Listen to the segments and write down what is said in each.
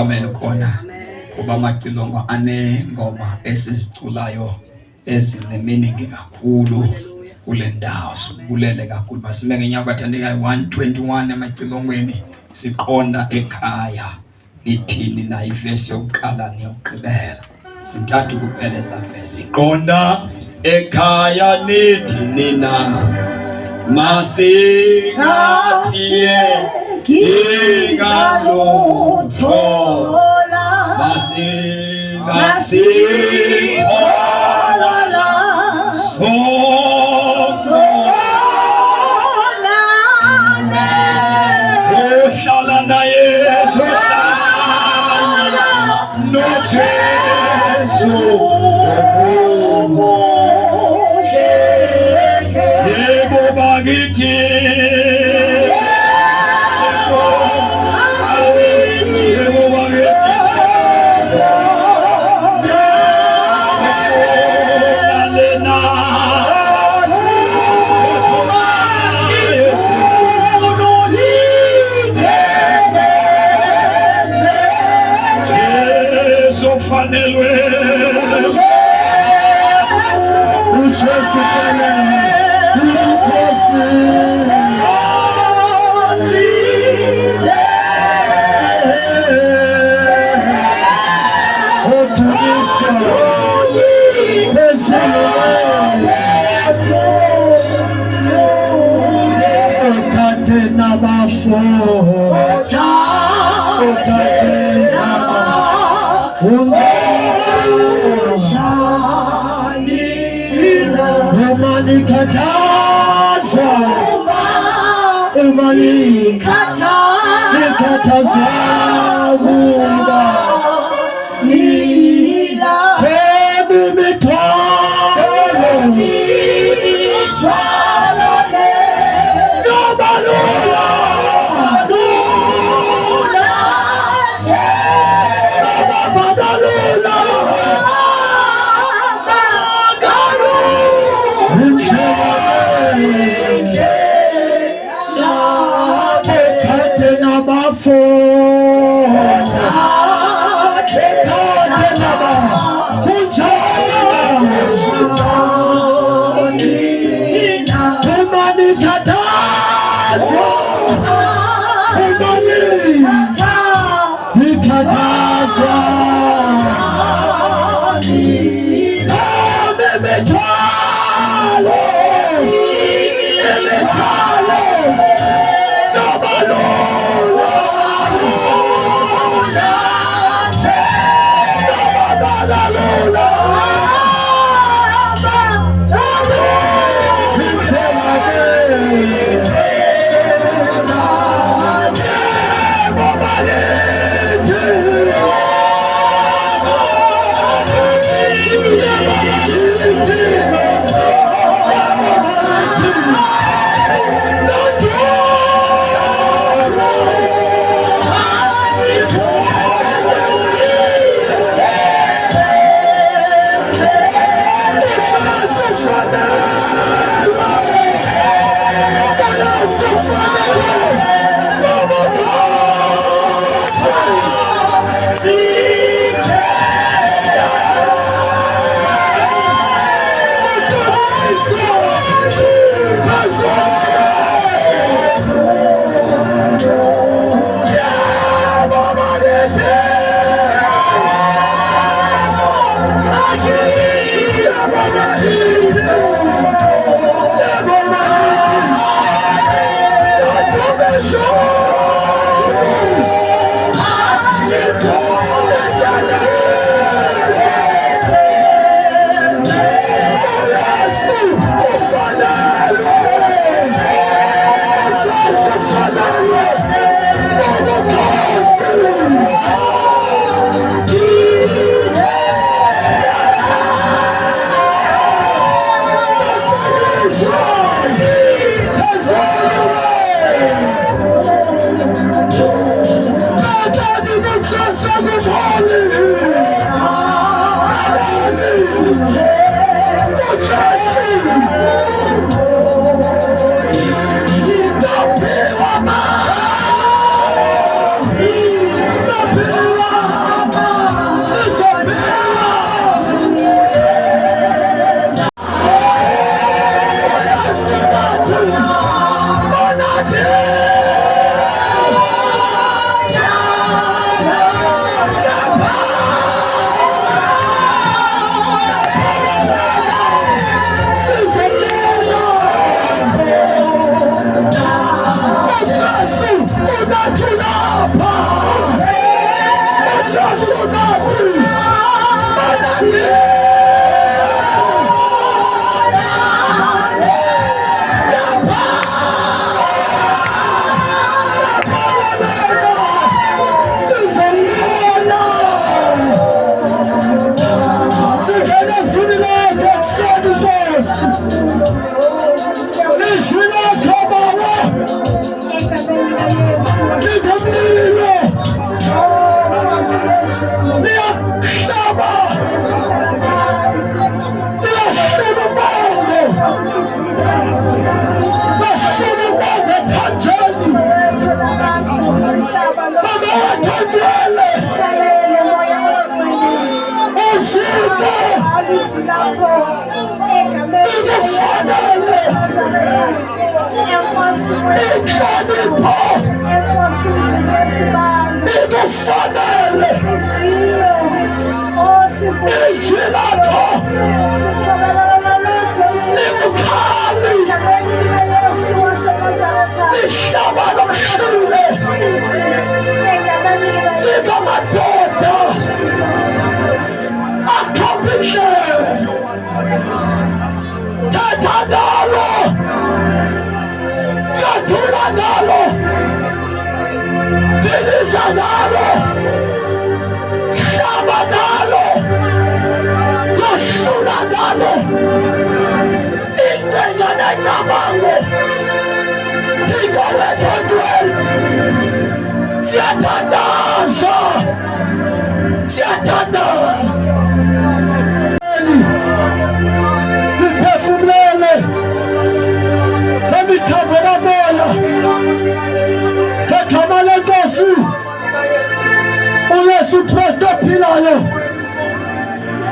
amen ukona kuba amacilongo anengoma esiziculayo ezinemeaning kakhulu kule ndawo. Sibulele kakhulu masime ngenyaka bathandekayo 121 emacilongweni siqonda ekhaya. Nithini na ivesi yokuqala neyokugqibela? Sintathu kuphela ezavesi. Siqonda ekhaya nithini na masingathiye ingalutho masingasikholala ohlala naye noJesu yebo bakithi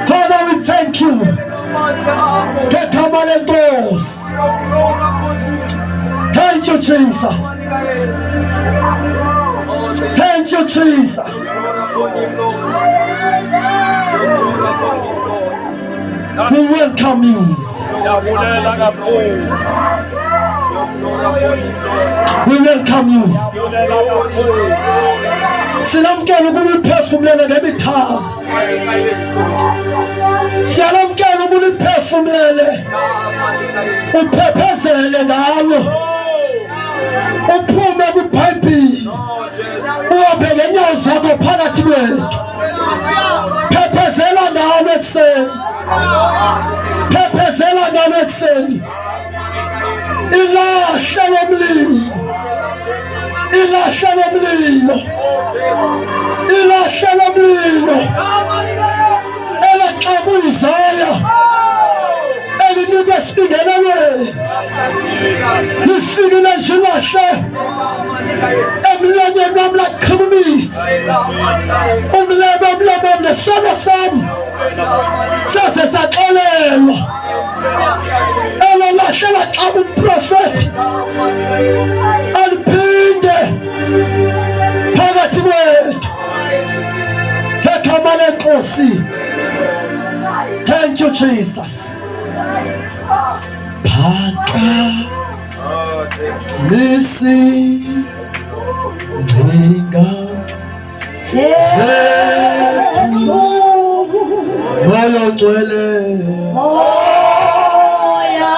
Father, we thank you. Thank you, Jesus. Thank you, Jesus. We welcome you. We welcome you. Silamkela ukuliphefumlela ngemithambo. Silamkela ukuliphefumlele. Uphephezele ngalo. Uphume kwiBhayibheli. Uhambe ngenyawo zakho phakathi kwethu. Phephezela ngalo ekuseni. Phephezela ngalo ekuseni. Ilahle lomlilo. Ilahle lomlilo. Ilahle lomlilo. Elaxa kuyizaya. Elinikwe esibingelelweni. Lifikile nje ilahle. Emlonyeni wami laqhumisa. Umlebe omlomo nesono sami. Sase saxolelwa. Elolahle laxa kumprofethi. Aliphinde phakathi kwethu. Ngegama lenkosi. Thank you, Jesus. Phaka nisi ngcinga zethu moya ngcwele moya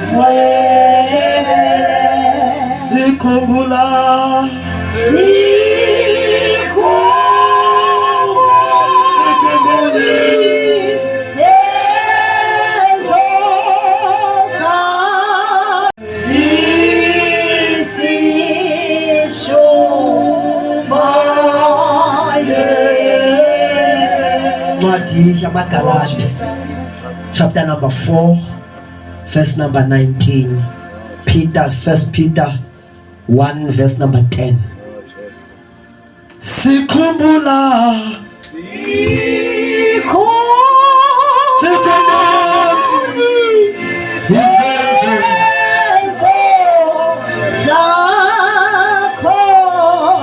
ngcwele sikhumbula chapter number 4 verse number 19. First Peter 1 verse number 10. Sikhumbula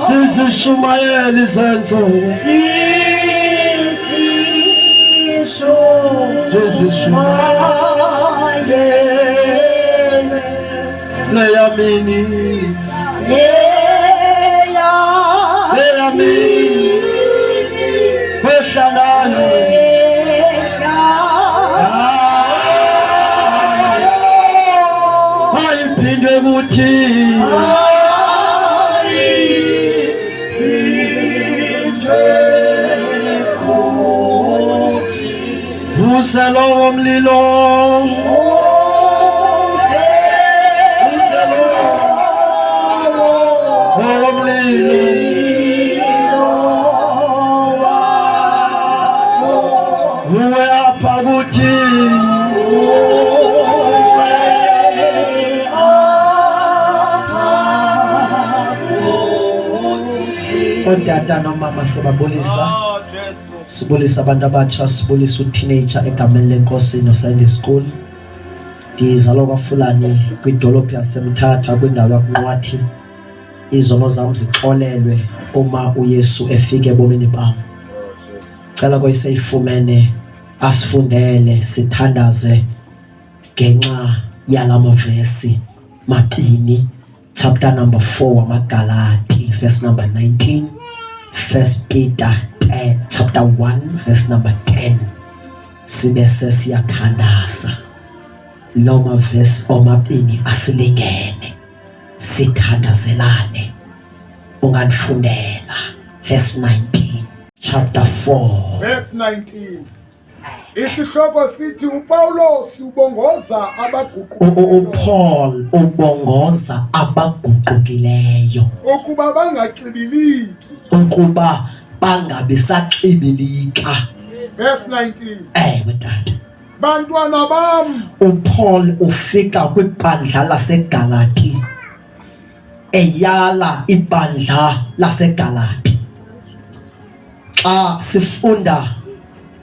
sizishumayela izenzo leyamini wehlangano ayiphindwe kuthi Uselo omlilo uwe apha kuthi Otata nomama sibabulisa. Sibulisa abantu abatsha, sibulisa uteenager egameni lenkosi noSunday School. Ndizalwa kwaFulani kwidolophu yaseMthatha kwindawo yakunqwathi. Izono zam zixolelwe uma uYesu efike ebomini bam. Cela koyiseyifumene asifundele sithandaze ngenxa yalamavesi mabini. Chapter number 4 wamaGalati verse number 19. First Peter chapter 1 verse number 10. Sibe sesiyathandaza lo mavesi omabini asilingene sithandazelane. Ungandifundela verse 19 chapter 4 verse 19. Isihloko sithi uPaulos ubongoza abaguqukileyo. uPaul ubongoza abaguqukileyo ukuba bangaxibiliki. ukuba bangabisaxibilika. Verse 19. Ewe tata. Bantwana bam. uPaul ufika kwibandla laseGalati eyala ibandla laseGalati. Xa sifunda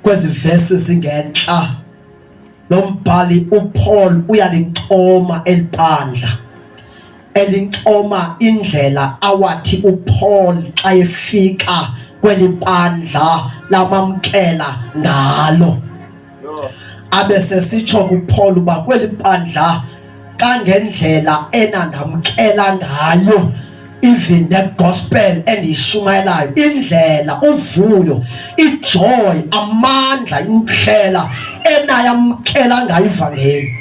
kwezi verse zingenhla, lo mbhali uPaul uyalincoma elibandla, elincoma indlela awathi uPaul xa efika kweli bandla lamamkela ngalo. Abese sitsho kuPaul uba kweli bandla kangendlela enandamkela ngayo, even the gospel endiyishumayelayo, indlela, uvuyo, ijoy, amandla, indlela enayamkela ngayo ivangeli.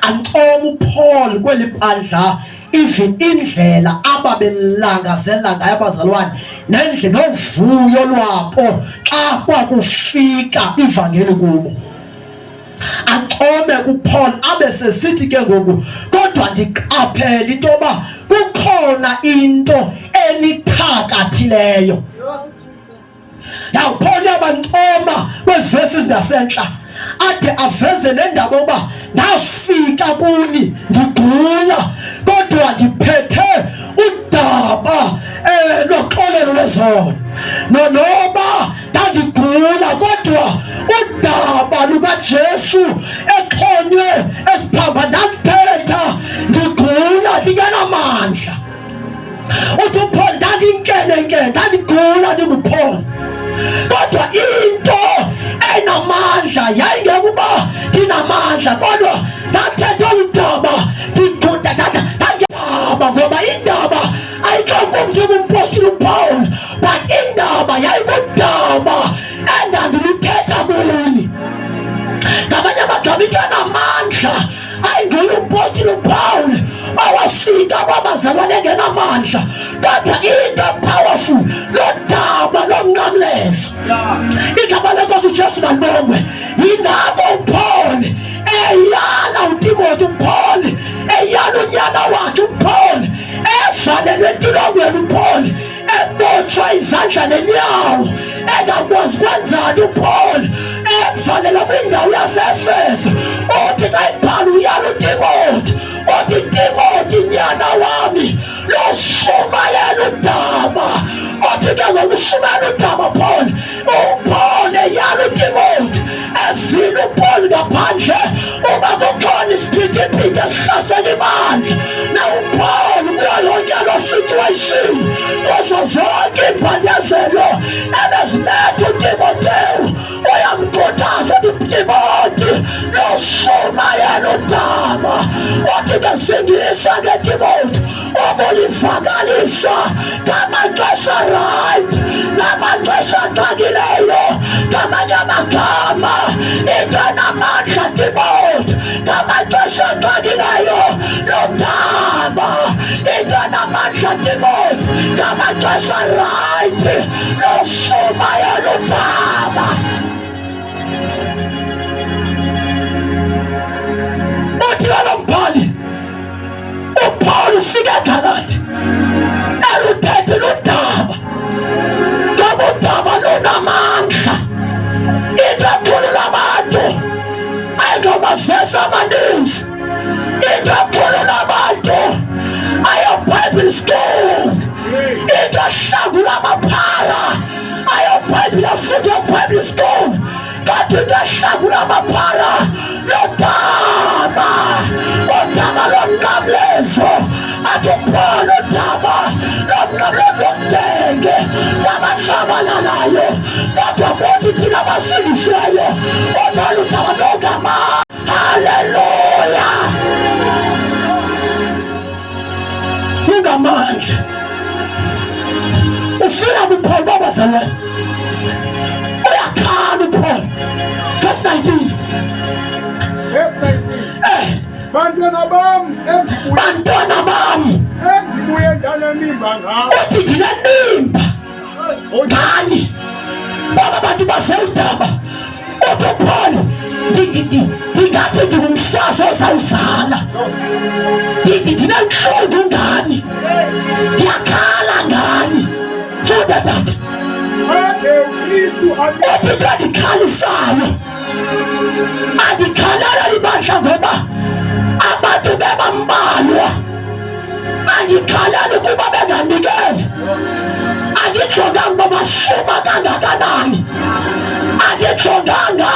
Ancoma uPaul kweli bandla even indlela ababelangazela ngayo abazalwane, nendlela novuyo lwabo xa kwakufika ivangeli kubo. Ancome kuPaul abese sithi ke ngoku, kodwa ndiqaphela into yoba kukhona into enithakathileyo. Now Paul yabancoma kwezi verses ngasentla, ade aveze nendaba yoba ndafika kuni ndigula kodwa ndiphethe udaba loxolelo lwezono. Noba ndandigula kodwa udaba lukaJesu exhonywe esiphamba ndalithetha, ndigula ndingenamandla. Uthi uPaul ndandinkenenkene, ndandigula ndinguPaul, kodwa into enamandla yayingekuba ndinamandla, kodwa ndathetha olu daba ndandaba, ngoba indaba ayikho kumntu ungumphostoli uPaul, but indaba yayikudaba endandiluthetha kuni. Ngamanye amagama into enamandla ayinguye umpostoli uPaul owafika kwabazalwane engenamandla, kodwa into powerful lodaba lomnqamlezo. Igama lenkosi uJesu malibongwe. Yingako uPaul eyala uTimothi, uPaul eyala unyana wakhe uPaul, evalelwe entolongweni uPaul, ebotshwa izandla nenyawo, engakwazi kwenzani uPaul, evalela kwindawo yaseEfeso. Uthi xa ibhala uyala uTimothi, uthi Timothi nyana wami, loshumayela udaba. Uthi ke ngokushumayela udaba Paul, uPaul eyala uTimothi, evile uPaul ngaphandle uba kukhona isiphithiphithi esihlasela ibandla. Na uPaul kuyo yonke lo situation, kuzo zonke iimbandezelo ebezimetha uTimoteyu, uyamkhuthaza uthi Timothi loshumayela udaba. Uthi ke singisa ngeTimothi ukulivakalisa ngamaxesha right, ngamaxesha axakileyo. Ngamanye amagama into enamandla Timothi, ngamaxesha axakileyo lodaba. Into enamandla Timothi, ngamaxesha right, loshumayela udaba. Uthi lo mbhali uPaul ufike eGalati eluthethe ludaba, ngoba udaba lunamandla. Into ekhulula abantu ayingomavesi amaninzi, into ekhulula abantu ayo Bible school, into ehlangula iBhayibhile afunda eBhayibhile school kanti ngehlangula amaphara lodaba lomnqamlezo athi upholo udaba lomnqamlezo lokudenge kwabatshabalalayo kodwa kuthi thina basindisiweyo othanda udaba logama. Haleluya! Ungamandla ufika kuPaul babazalwane uyakhala uPaul verse 19. Bantwana bam engibuye ndanenimba ngabo uthi ndinemimba ngani baba bantu baseudaba uthi uPaul ndingathi ndingumfazi ozawuzala ndinentlungu ngani ndiyakhala ngani funda tata uthi into endikhalisayo andikhalela ibandla ngoba abantu bebambalwa andikhaleli ukuba benganikeli andijonganga uba bashuma kangakanani andijonganga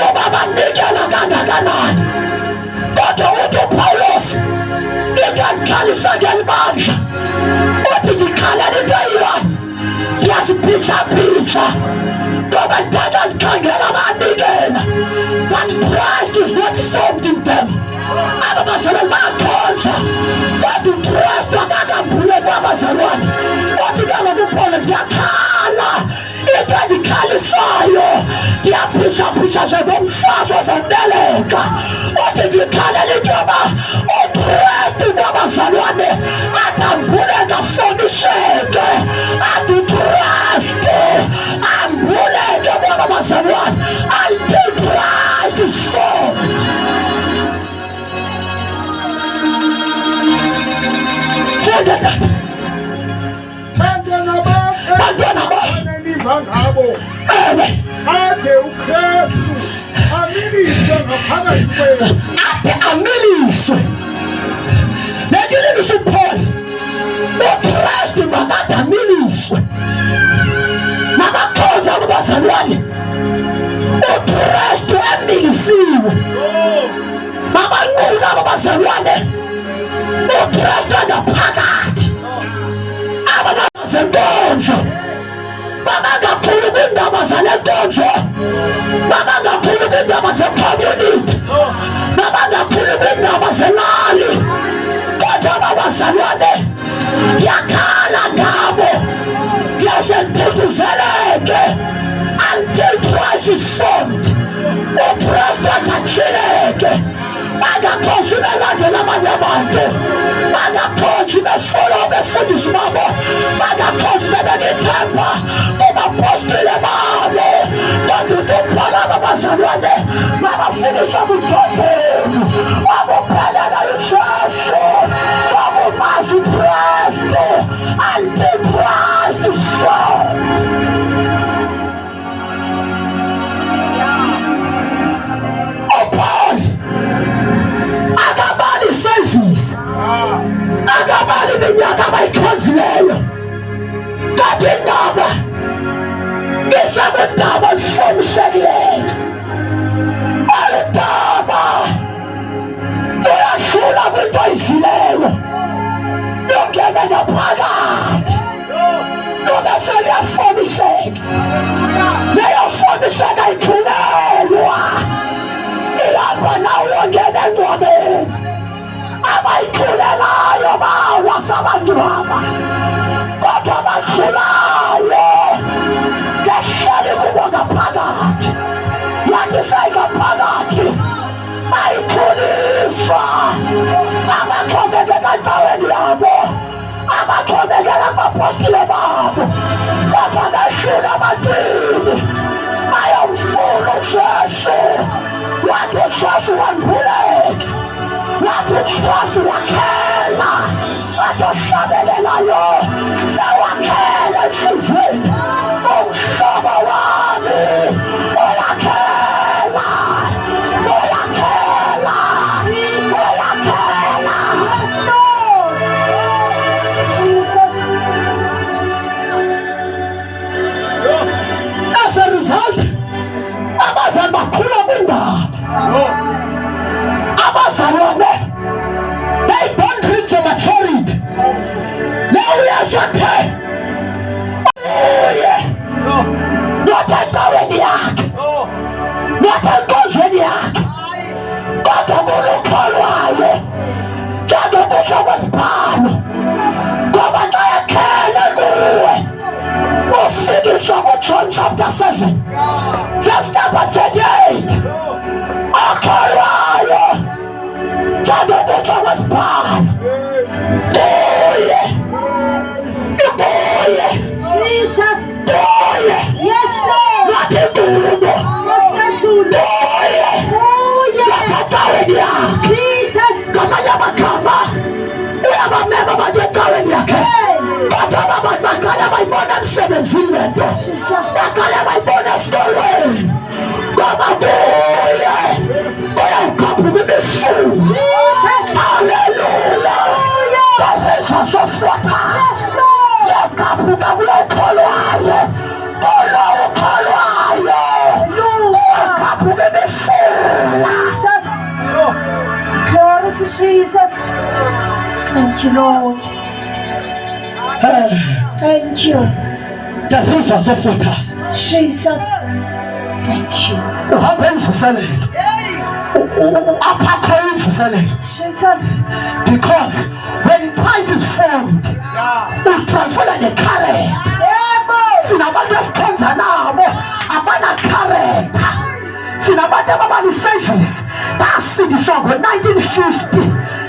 uba banikela kangakanani kodwa uthi uPawulos into endikhalisa ngeli bandla uthi ndikhalela into eyi-one ndiyazipitsha ngoba ndithatha ndikhangela abanikela but Christ is not formed in them. Aba bazalwane bayakhonza kodwa uKristu akakambule kwabazalwane uthi kaloku uPaul ndiyakhala into endikhalisayo ndiyapitsha njengomfazi ozawubeleka uthi ndikhalela into yoba uKristu kwabazalwane akambuleke afomisheke athi uKristu ambuleke kwaba bazalwane until Christ is formed. Funda tata bantwana bam enenimba ngabo ewe ade uKristu amiliswe ngaphakathi kwenu ade amiliswe lendililise uPaul uKristu makade amiliswe nabakhonza babazalwane uKristu emilisiwe babanqula babazalwane uKristu angaphakathi ababazenkonzo babangaphuli kwiindaba zale nkonzo babangaphuli kwiindaba ze-community babangaphuli kwiindaba zelali kodwa babazalwane ndiyakhala ngabo ndiyaze ndithuthuzeleke until Christ is formed. uKristu akatshileke bangakhonzi belandela abanye abantu bangakhonzi befundisa babo bangakhonzi bebeka ithemba kubapostile babo kodwa uTuphana babazalwane babafundisa budodeni babuphelela uJesu babumazi uKristu until Christ is formed. uPaul akabali service akabali iminyaka abayikhonzileyo kanti indaba isakudaba olufomishekileyo oludaba luyahlula kwinto oyivileyo lungene ngaphakathi lube seliyafomisheka leyo fomisheka ikhulelwa ihamba nawo ungena engcwabeni abayikhulelayo bawasabantwaba kodwa abadlulayo ngehleli kubo ngaphakathi yakisayigaphakathi bayikhuliswa abaxhomekeka endaweni yabo abaxhomekela kubapostile babo kodwa behlula abantwini bayomfuna uJesu wathi uJesu wambuleka wathi uJesu wakhela wathi ohlabelelayo sewakhela enhliziyweni umhlobo wami uyakhela uyakhela uyakhela Jesus result, abazali bakhula kwindaba. Abazalwane, they don't reach the maturity. Now uyaswathe uye not endaweni yakhe, not enkonzweni yakhe, kodwa kulukholwayo njengokutsho kwesibhalo, ngoba xa ekhele kuwe ufikiswa kuJohn chapter 7 verse number 38. Okholwayo njengokutsho kwesibhalo kuye, ikuye Jesus. kuye, Yes, Lord. nathi kubo Yes, Lord. kuye, Oh, yes. nathi yakhe. Jesus. Ngamanye amagama uyabamema abantu ecaweni yakhe, kodwa abantu baqala bayibona emsebenzini le nto, baqala bayibona esikolweni, ngoba kuye uyawukhaphuka imifuzo. Haleluya! Ngaphezu sofutha yakhaphuka kulokholwayo, kulokholwayo uyakhaphuka imifuzo. Glory to Jesus. Thank you, Lord. Thank you, The rivers of water. Jesus. Thank you, Uhamba emvuselelo, apha imvuselelo, Jesus. because when Christ is formed, utransfera necharacter. Sinabantu esikhonza nabo abana character. Sinabantu ababali-service basindiswa ngo-1950,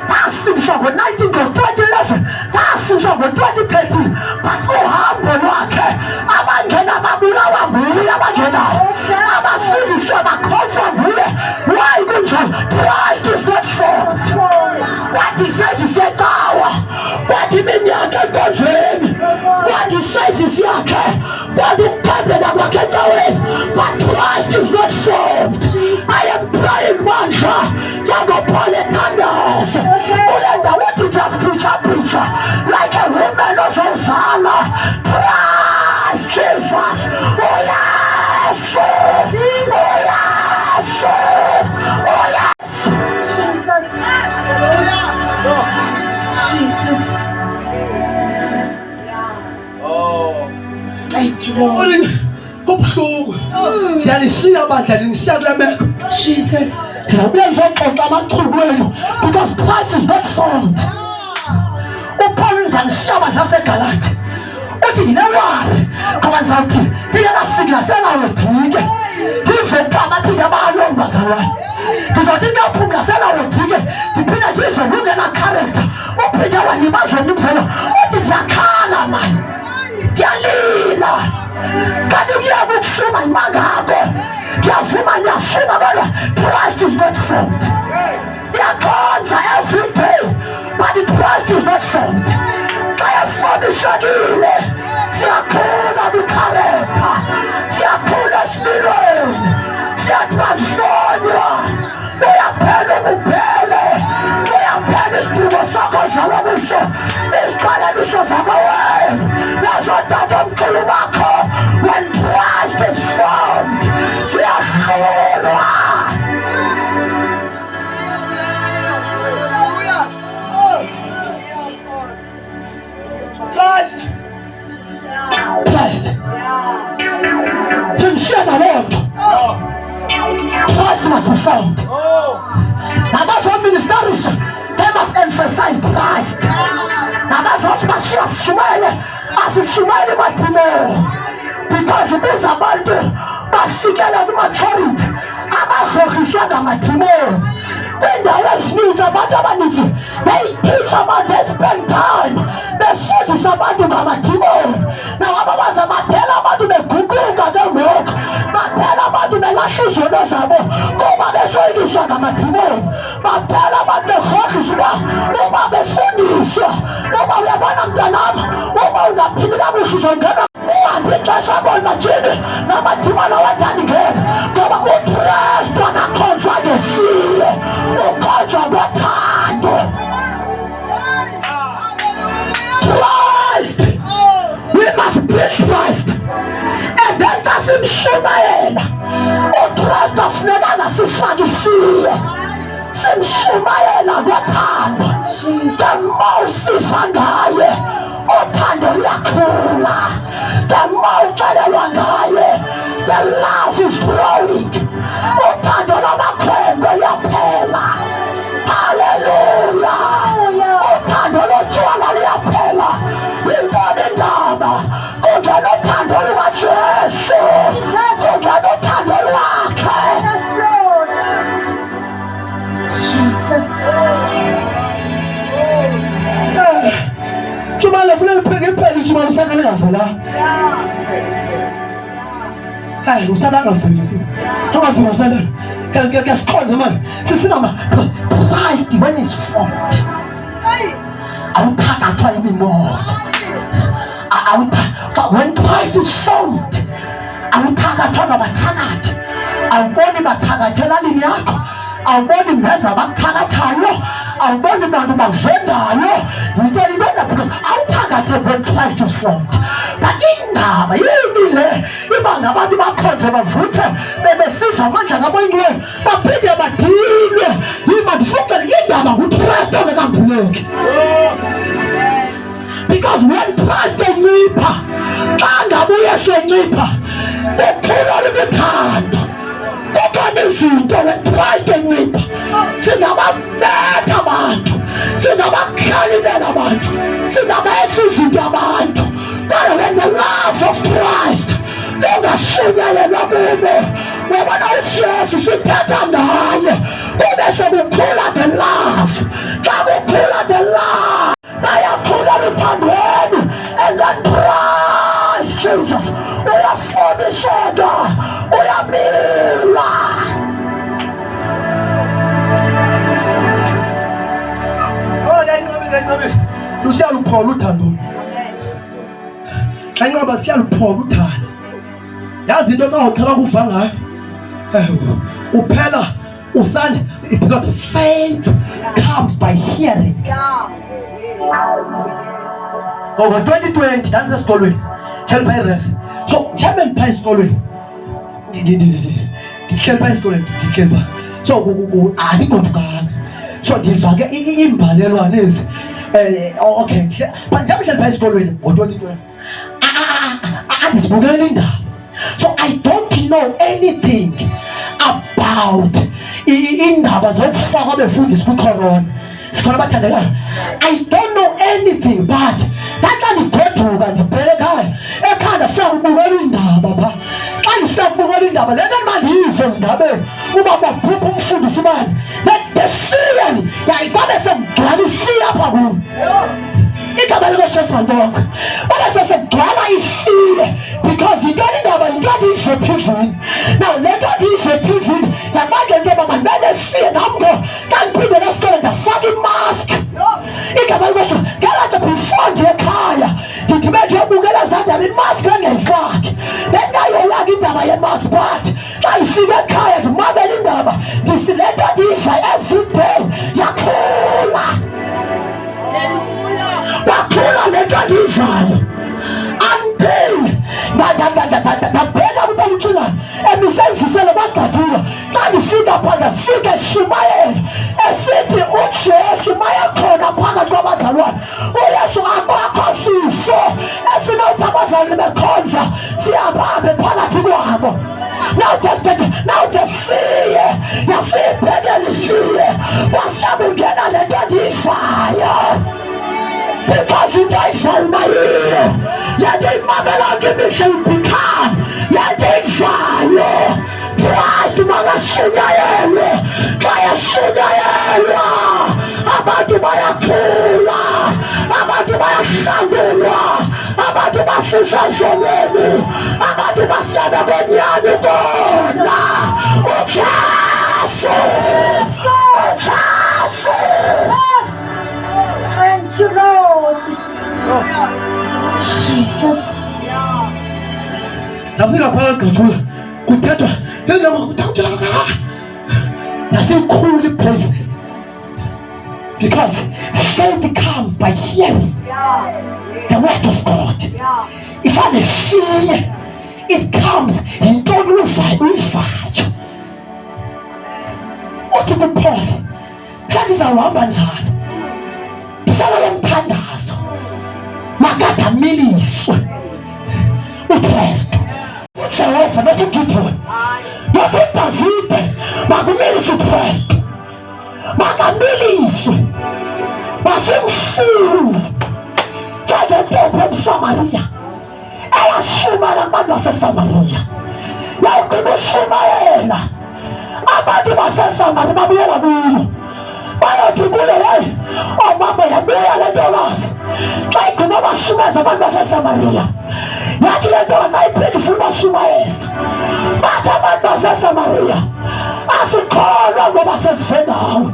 basindiswa ngo-2011, basindiswa ngo-2013, but uhambo lwakhe abangena babulawa nguye, abangenayo abasindiswa bakhonzwa nguye. Why kunjalo? Christ is not formed. Kwathi service yecawa, kwathi iminyaka enkonzweni, kwathi service yakhe, kwathi ukuthembeka kwakhe ecaweni, but Christ is not formed. I am praying manje njengoPaul ethandaza kule ndawo ethi just preacher like a woman ozozala. Christ Jesus uyesu, uyesu, uyesu. Jesus. Jesus. Thank you, Lord. Kubuhlungu, ndiyanishiya bandla, ndinishiya kule meko. Jesus. Ndizawubuya ndizoxoxa amachuku wenu because Christ is not formed. uPaul ndiyanishiya bandla aseGalati, uthi ndinewari ngoba ndizawuthi ndingekafiki naselawodike ndive xa baphinde balongo bazalwane. Ndizawuthi ndiyaphumla selawodike ndiphinde ndive lungenacharacter uphinde walibazwa nimzelo, uthi ndiyakhala mani, ndiyalila. Kanti kuya kukusuma imangako, ndiyavuma ndiyasuma, kodwa Christ is not formed. Ndiyakhonza every day, but Christ is not formed. Xa efomishekile siyakhula kwikharekta, siyakhula esipilweni, siyatransfonywa. Uyaphela ububele, uyaphela isidingo sakho zalwa kuso, iziqalekiso zakho wena nazotata umculo wakho. When Christ is formed, siyahlulwa. Christ sinishiya naloo nto. Christ must be found. Nabazoministerisha, they must emphasize Christ. Nabazosibashiya sishumele, asishumeli badimoni, because ukuze abantu bafikele kumaturity abahlohiswa ngamadimoni. Kwindawo ezininzi abantu abaninzi they teach about, they spend time befundisa abantu ngamadimoni. Nangabo baze baphela abantu beguquka ke ngoku, baphela abantu belahla izono zabo kuba besoyikiswa ngamadimoni, baphela abantu behlohiswa uba befundiswa. Uba uyabona mntanam, uba ungaphili kakuhle uzongena uhambe ixesha bonajini namadimoni awathandi ngena, ngoba uKristu akakhonzwa ngefiyo, ukhonzwa ngothando. Christ, we must preach Christ, and then that's simshumayela uKristu afuneka angasifaki ifiye simshumayela ngothando demawusiva ngaye uthando luyakhula demawutshelelwa ngaye the love is growing uthando lwamakhwenkwe luyaphela haleluya uthando lotshwala luyaphela yintoni indaba kungena uthando lukaJesu kungena uthando lwakhe Jesus. Jumala vele lipheke iphele Jumala usana ngavela. Hayi usana ngavela tu. Angavela usana. Ke sikhonze manje. Sisinama because Christ when is formed. Awuthakathwa imimoya. When Christ is formed. Awuthakathwa ngabathakathi. Awuboni bathakathela lini yakho. Awuboni meza abakuthakathayo awuboni bantu bakuzendayo yinto ibona because awuthakathe when Christ is formed but indaba yini le iba ngabantu bakhonze bavuthe bebesiza amandla kamoyeni baphinde badinwe yima ndifuthi indaba nguKristu ongekamphuleki because when Christ encipha xa ngabe uyesencipha kukhula likuthando kukhona izinto when Christ encipha singababetha abantu singabakhalimela abantu singabenza izinto abantu kodwa when the love of Christ lungashunyayelwa kubo wabona uJesu sithetha ngaye kube sekukhula the love xa kukhula the love bayakhula luthandweni and then Christ Jesus uyafundiseka uyamila Lusiyaluphola uthando xa inqaba siyaluphola uthando yazi into xa uqala kuva ngayo uphela usanda because faith comes by hearing ngoba 2020 danse esikolweni hleli phaa iresi so njengoba ndiphaa esikolweni ndihleli phaa esikolweni ndihleli phaa so andigodukanga so ndivake iimbalelwane ezi okay but njengoba ndihleli phaa esikolweni ngo-2020 andizibukeli indaba so I don't know anything about indaba zokufaka abefundisi kwicorona sikhona abathandekayo I don't know anything but xa ndigoduka ndibhele ekhaya ndifika kubukela indaba phaa xa ndifika kubukela indaba le nto mandiyive ezindabeni uba babhupha umfundisi ubani the fear yayibabe sekugcwala ifiya apha kum igama likaJesu malibonke babe sekugcwala ifiya because yintoni indaba yinto ndiyive eTV-ni now le nto ndiyive eTV-ni yabangela into yoba mandibe nefiya nam ngo xa ndiphindela esikolweni ndafaka imask igama likaJesu ngelaa nto before ndiye ekhaya ndidibe ndiyobukela zaa ndaba imask bendingayifaki bendingayolanga indaba yemask but xa ndifika ekhaya ndimamela indaba ndisi le nto ndiyiva everyday yakhula kwakhula le nto ndiyivayo until ndabheka umntu omculayo emiseyivusele bagadula xa ndifika phaa ndafika eshumayela esithi uJesu mayekhona phakathi kwabazalwane uYesu akwakho sifo esinothi abazalwane bekhonza sihambe phakathi kwabo now the fear yasibhekela ifiye kwasiyabungena le nto ndiyivayo because it is all my ear. Let the mother give me shall become. Let the fire. Christ mother Sugaela. Kaya Sugaela. Abatu baya kula. Abatu baya shangula. Abatu basisa zolemu. Abatu basaba gonyanu gona. Ochasu. Thank you, Lord. Jesus. Ndafika phaa eGqathula kuthethwa indaba kuthathela nasekhulu i-braveness because faith comes by hearing the word of God. Ifane fiye it comes yintoni uyivayo. Uthi kuPaul, sendizawuhamba njani kusala lo mthandazo, makade amiliswe uKristu. uJehova nothi uGideoni nothi uDavide makumiliswe uKristu, makamiliswe, masimfuni njengentombi emSamariya eyashumela kubantu baseSamariya. Yawugqiba ushumayela, abantu baseSamariya babuyela kuyo bayothi kuyo, heyi omama yabuya le ntokazi. Xa igqiba bashumeza abantu baseSamariya, yathi le ntokazi ayiphinde ifuna ubashumayeza. Bathi abantu baseSamariya, asikholwa ngoba sesive ngawe,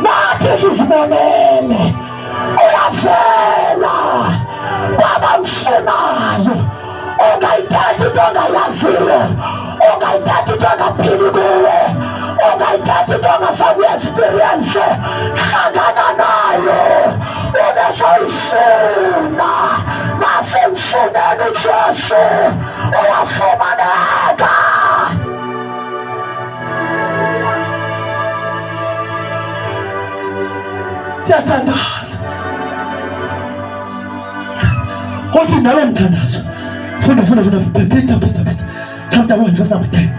nathi sizibonele uyavela kwabamfunayo. Ungayithatha into ongayaziyo, ungayithatha into ongaphili kuwe, ungayithatha into ongasakuexperience, hlangana nayo ubesoyifuna. Masimfuneni uJesu, uyafumaneka. Siyathandaza uthi nalo mthandazo, funda Peter chapter 1 verse number 10,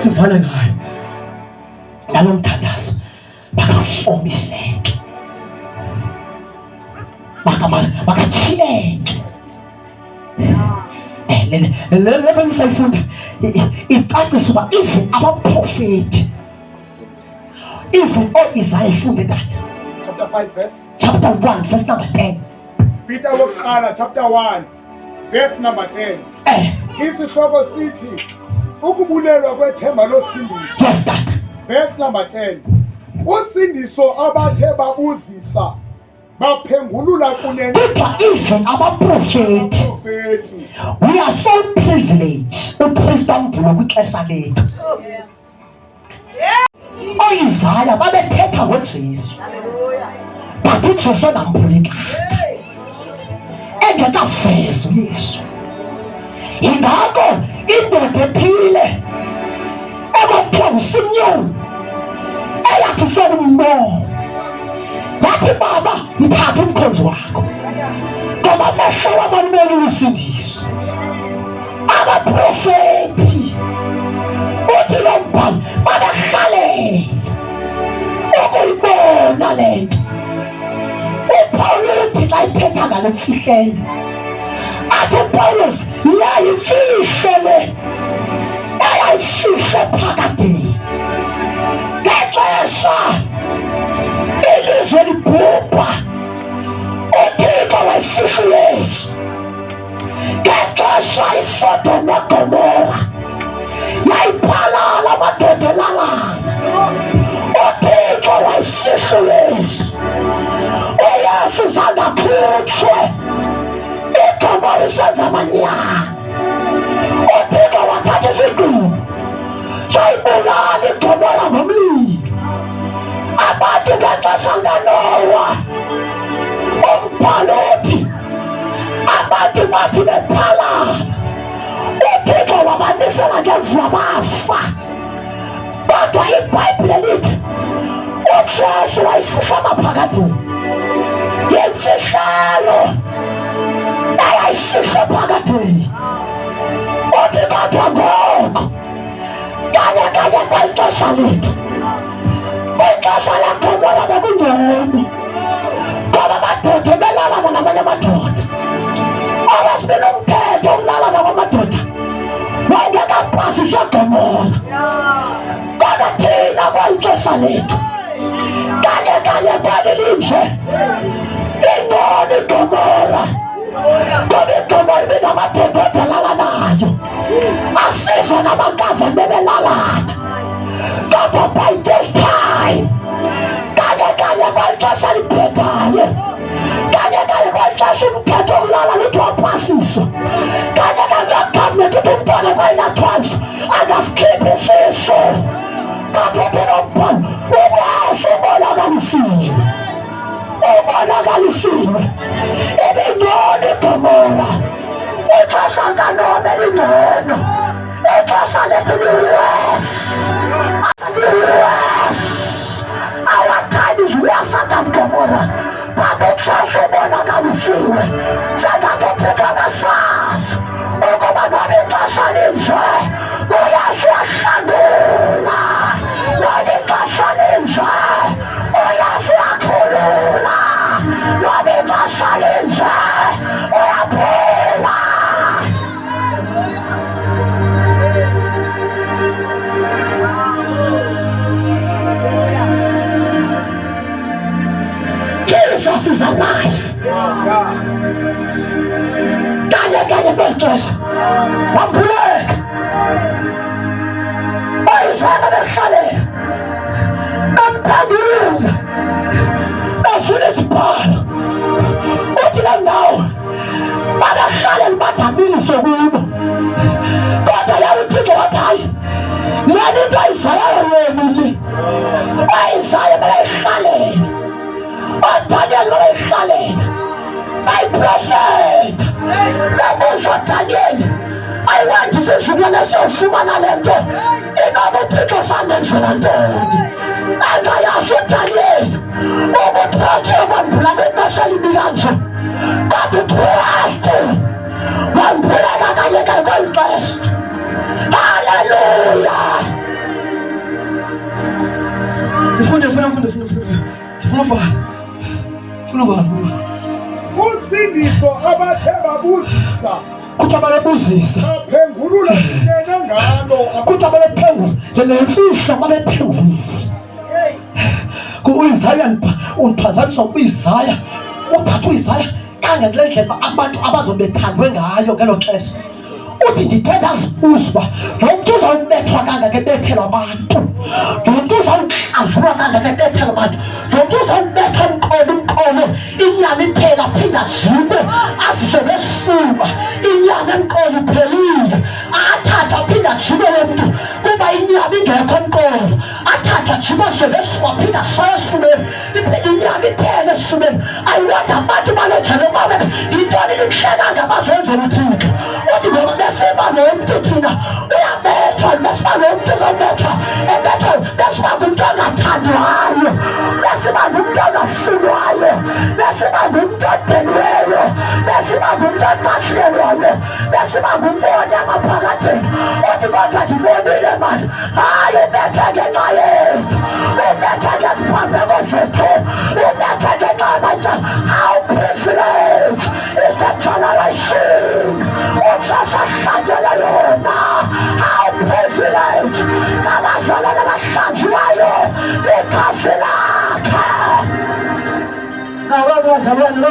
sivale ngayo. Nalo mthandazo bakafomiseke, bakachileke. Le verse sayifunda icacisa uba even abaprofeti, even oIsaiah ifunde that Chapter 5 verse. chapter 1 verse number 10. Peter wokuqala chapter 1 verse number 10. Isihloko sithi ukubulelwa kwethemba losindiso. Yes, that. Verse number 10. Usindiso abathe babuzisa baphengulula kunene. Kodwa even abaprofeti, we are so privileged uKristu ambhula kwixesha lethu. oIsaiah babethetha ngoJesu, but uJesu engamphulekanga, engekavezwa uYesu. Yingako indoda ethile ekuthiwa nguSimyoni eyathi sekumbola, yathi baba mphatha umkhonzi wakho ngoba amehlo wami alibonile usindiso. Abaprofeti uthi lo mbhalo babehlalela ukuyibona le nto. uPaul uthi xa ithetha ngale mfihlelo, athi uPawulos yayimfihle le eyayifihle phakade ngexesha ilizwe libhubha, uThixo wayifihla uYesu. Ngexesha iSodom neGomora yayiphalala amadoda elalana, uThixo wayifihla uYesu. uYesu zangakhutshwe, iGomora isenza amanyana. uThixo wathatha isigqumo sayibulala iGomora ngomlilo. Abantu ngexesha likaNowa, umbhalo uthi abantu bathi bephalala, uThixo wabanisela ngemvula bafa. Kodwa iBhayibhile lithi uJesu wayifihla maphakathini. Yimfihlelo eyayifihla phakathini. Uthi kodwa ngoku kanye kwexesha lethu, kwixesha leGomora bekunjani, ngoba amadoda belalana namanye amadoda. Abasibili umthetho wokulalana kwamadoda wayengekapasiswa eGomora. Kodwa thina kwixesha lethu kanye kwalilinje ingcono iGomora, ngoba iGomora ibinamadoda abelalanayo, asiva namankazana bebelalana. Kodwa by this time kanye kwalixesha libhedayo, kanye kwalixesha umthetho wokulala luthi wapasiswa, kanye government uthi umntwana kwayina-12 angasikhiphi isisu. Kodwa phela umbhalo uYesu ubonakalisiwe. Ibingcono iGomora, ixesha likaNowa belingcono, ixesha lethu liwesi. Our time is worse than Gomorrah. But the church ubonakalisiwe njengakephuka ngesasi ukuba noma ixesha linje uyesu uyahlangula, noma ixesha linje uyesu uyakhulula, noma ixesha linje uyaphila. Jesus is alive. Kanye bexesha wamphuleka bayizana behlalela emphendula befuna isibhalo uthi la ndawo babehlalela badamiswe kubo kodwa la uthixo wathi hayi lena into ayizayayo yenu le ayizayo bayihlalele oDaniel bayihlalele bayiprofeta nabuzo Daniel ayiwanti sizukulwane siyofumana le nto ingabe uthixo sandenzela ntoni angayazi uDaniel ubuprofeti kwambula kwexesha libi kanje kodwa uKristu wambuleka kanye kweli xesha. Haleluya. Funa usindiso abathe babuzisa kuthi ababuzisa baphengulula kunene ngalo kuthi abaphengula le mfihlo babephengula ku-Isaya uphazanyiswa ku-Isaya uthatha u-Isaya kangekule ndlela abantu abazobethandwe ngayo ngelo xesha. Uthi ndithe ndazibuzwa lo mntu uzawubethwa kangaka ebethelwa abantu, lo mntu uzawuxazulwa kangaka ebethelwa abantu, lo mntu uzawubethwa umqolo inyama iphela aphinda ajikwe aziswe ngesifuba inyama emqolo iphelile athatha aphinda ajikwe lo mntu kuba inyama ingekho emqolo athatha ajikwe aziswe ngesifuba aphinda asaya esifubeni iphinde inyama iphele esifubeni. Ayiwonde abantu balojele babe yintoni lihlekanga bazenzela uthixo. Uthi ngoba besiba nomntu thina uyabethwa besiba nomntu uzawubethwa ebethwa besiba ngumntu ongathandwayo besiba ngumntu ongafunwayo besiba ngumntu odelweyo besiba ngumntu oqatshulelwayo besiba ngumntu onyangaphakathini. Uthi kodwa ndibonile mani hayi ubethwa ngenxa yethu ubethwa ngeziphambeko zethu ubethwa ngenxa yabanjani. How privileged is the generation uJesu ahlanjele yona. How privileged ngabazalwane abahlanjiweyo begazi lakhe.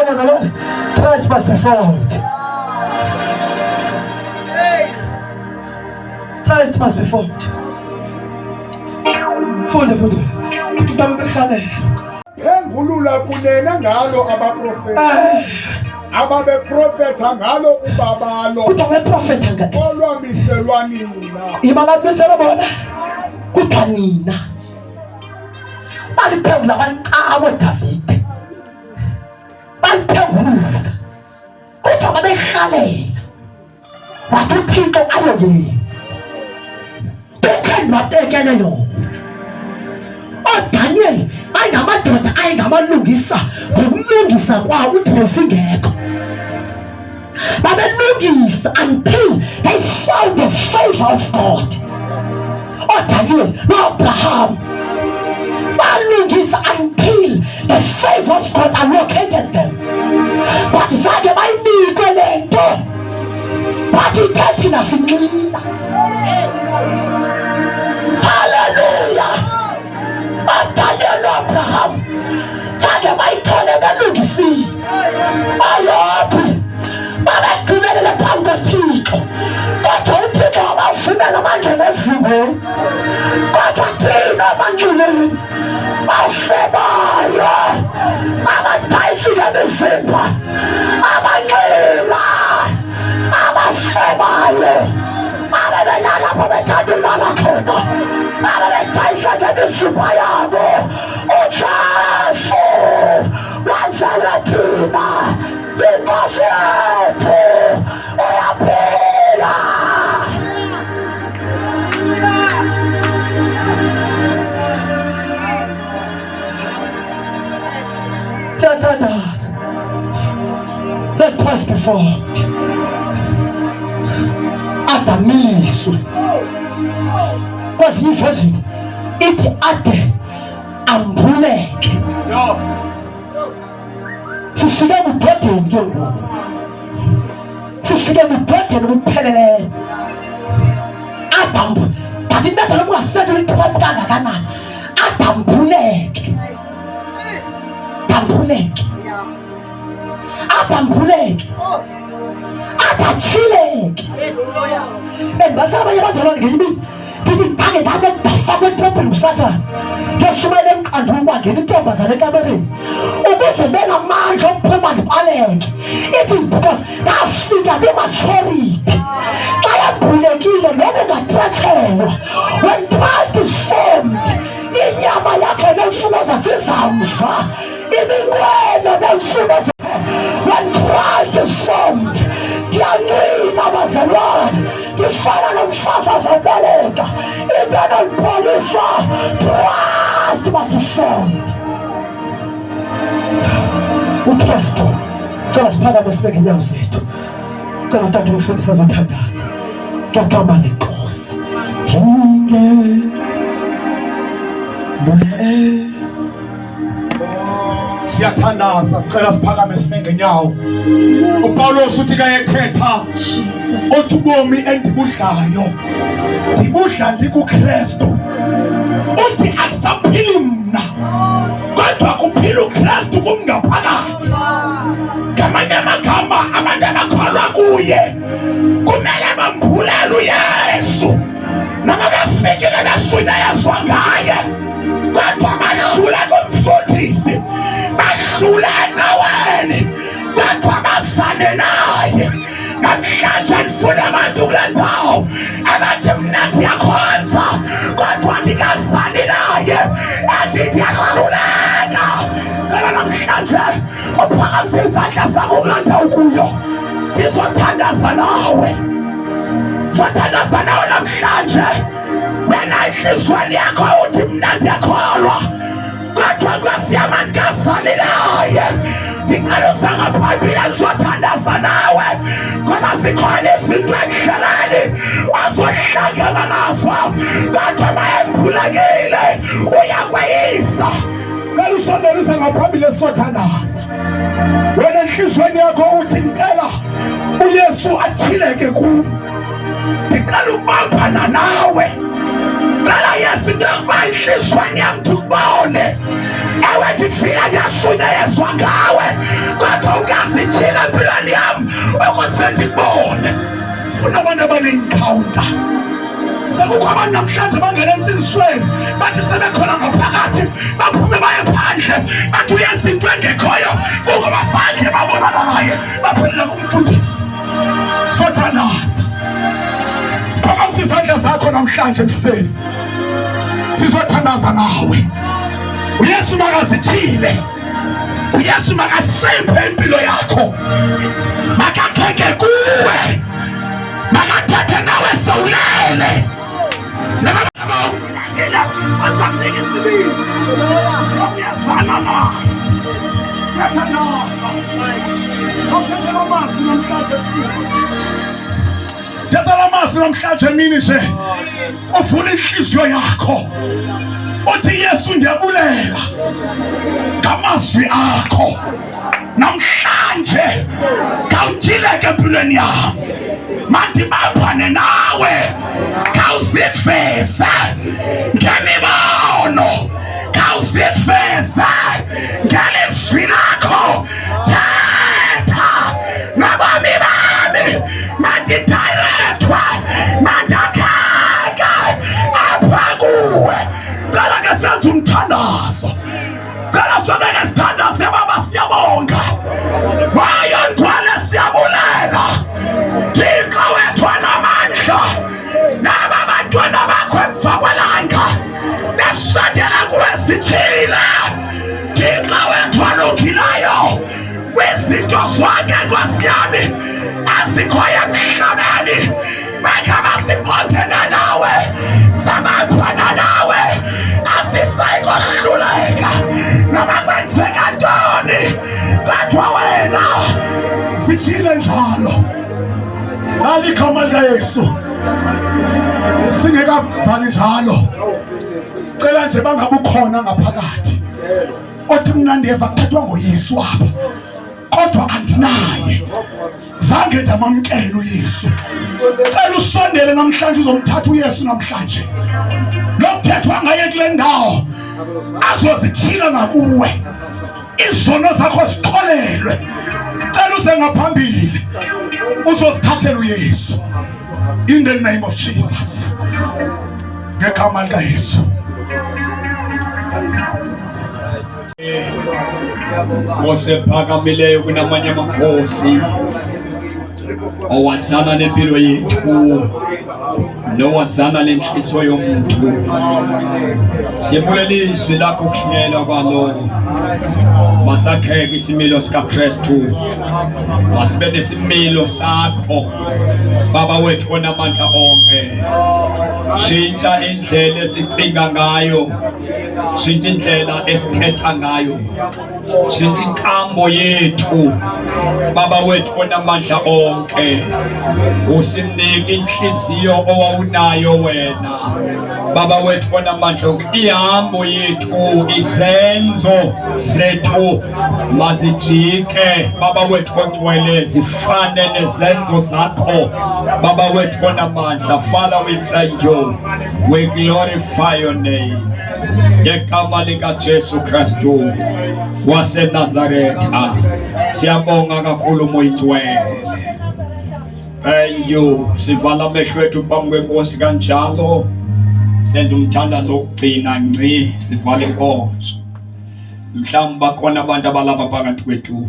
Bazalwane, Christ must be found. Christ must be found. Funde kuthi babehlalela phengulula kunene ngalo abaprofeti ababeprofetha ngalo ubabalo kuthi abeprofetha ngalo olwamiselwa nina ibalamisela bona kuthiwa nina baliphengula balicamo Davide baliphengulula kuthiwa babehlalela wathi uthixo ayo yena tukhe nwatekele yona. oDaniel ayingamadoda ayingamalungisa ngokulungisa kwawo uPhose ingekho babelungisa until they found the favor of God. oDaniel noAbraham balungisa until the favor of God allocated them, but zange bayinikwe le nto but ithethi nasinxila. Hallelujah. oDaniel noAbraham zange bayithole belungisile ayophi babegqibelele phambi koThixo kodwa uThixo wabavumela bangene ezingweni. Kodwa thina abanjuleni bafebayo abadayisi ngemizimba abanxila abafebayo ababelala apho bethanda ulala khona ababedayisa ngemizimba yabo. uJesu wanzelwa thina inkosi yethu uyaphila. Siyathandaza. Let us be formed. Adamiswe. Kwezinye version ithi ade ambuleke. Sifike kubhodeni ke ngoku. Sifike kubhodeni kupheleleyo. Adambu. Bazinetha lo kungasetho iphop kangakanani. Adambuleke. Dambuleke. Adambuleke. Adachileke. Bathi abanye bazalwane ngenyimini ndithi ngake ndabe ndafakwe etrobheni ngusathane ndiyoshumayela emqandweni kwangena intombazane ekamereni ukuze benamandla okuphuma ndibaleke. It is because ndafika kwi-maturity. Xa yambulekile noba ungaphetshelwa, when Christ is formed, inyama yakhe neemfuno zasizamva, iminqweno neemfuno when Christ is formed, ndiyanqina bazalwane, ndifana nomfazi azawubaleka. Into enolipholisa, Christ must be formed. uKristu cela siphakame sibeke inyawo zethu. Cela utata umfundisi azothandaza ngegama lenkosi. Siyathandaza, sicela siphakame sime ngenyawo. uPawulos uthi kayethetha uthi ubomi endibudlayo ndibudla ndikuKristu. Uthi akusaphili mna kodwa kuphila uKristu kum ngaphakathi. Ngamanye amagama abantu abakholwa kuye kumele bambulele uYesu. Noma befikile beshunyayezwa ngaye kodwa badlula kumfundisi, badlula ecaweni kodwa bazane naye. Namhlanje ndifuna abantu kule ndawo abathi mna ndiyakhonza kodwa ndingazani naye, athi ndiyahluleka. Cela namhlanje uphakamise izandla zakho kuloo ndawo kuyo. Ndizothandaza nawe, ndizothandaza nawe namhlanje. Wena enhliziyweni yakho uthi mna ndiyakholwa kodwa Nkosi yami andikazani naye, ndicela usangaphambili ndizothandaza nawe ngoba zikhona izinto endleleni ozohlangana nazo kodwa mayembulekile uyakweyisa. Cela usondelise ngaphambili esizothandaza. Wena enhliziyweni yakho uthi ngicela uYesu atyhileke kum, ndicela ukubambana nawe. Cela Yesu into yokuba inhliziyweni yam ndikubone. Ewe ndifila ndiyashunyayezwa ngawe kodwa ungazityhila empilweni yam ukuze ndikubone. Sifuna abantu abaneenkhawunta. Sekukho abantu namhlanje bangena entsingisweni bathi sebekhona ngaphakathi baphume baye phandle bathi uYesu into engekhoyo kungoba sakhe babonana naye baphelela kumfundisi. Sothandaza, phakamisa izandla zakho namhlanje ekuseni, sizothandaza nawe. uYesu makazityhile, uYesu makashiphe impilo yakho, makakheke kuwe, makathethe nawe sowulele. Azamnika isibindi uyazana naye. Siyathandaza othethe amazwi namhlanje thetha la mazwi namhlanje emini nje uvula inhliziyo yakho uthi Yesu ndiyabulela ngamazwi akho namhlanje. Khawutyhileke empilweni yam, mandibambane nawe, khawuziveze ngemibono, khawuziveze ngelizwi lakho. Thetha nabomi bami, mandidayethwe, mandakheke apha kuwe. Cela ke senze umthandazo, cela sobeke sithandaze baba, siyabonga. Wayo ndwale siyabulela, Thixo wethu anamandla. Naba bantwana bakho emva kwelanga besondela kuwe zityhile. Thixo wethu alungileyo kwizinto zonke Nkosi yami azikhoyo emhlabeni, bakhe basiphondela nawe, sabantwana nawe asisayi kohluleka noma kwenzeka ntoni. igama likaYesu. Singekavali njalo, cela nje bangabe ukhona ngaphakathi othi mina ndiyeva kuthethwa ngoYesu apha kodwa andinaye, zange ndamamkela uYesu. Cela usondele namhlanje uzomthatha uYesu namhlanje. Lokuthethwa ngaye kule ndawo azozithina ngakuwe, izono zakho zixolelwe. Cela uze ngaphambili uzozithathela uYesu in the name of Jesus. Ngegama likaYesu. Nkosi ephakamileyo kunamanye amakhosi, owazana nempilo yethu nowazana nenhliziyo yomuntu. Sibulela izwi lakho kushunyelwa kwalo. Masakheke isimilo sikaKristu, masibe nesimilo sakho Baba wethu onamandla onke. Shintsha indlela esicinga ngayo, shintsha indlela esithetha ngayo, shintsha inkambo yethu Baba wethu onamandla onke. Usinike inhliziyo owawunayo wena Baba wethu onamandla onke. Ihambo yethu, izenzo zethu mazijike Baba wethu ongcwele, zifane nezenzo zakho Baba wethu onamandla. Father, we thank you, we glorify your name. Ngegama likaJesu Kristu waseNazaretha siyabonga kakhulu moyitwele. Thank you. Sivala amehlo ethu phambi kwenkosi kanjalo, senze umthandazo wokugcina ngci, sivale inkonzo. Mhlawumbe bakhona abantu abalapha phakathi kwethu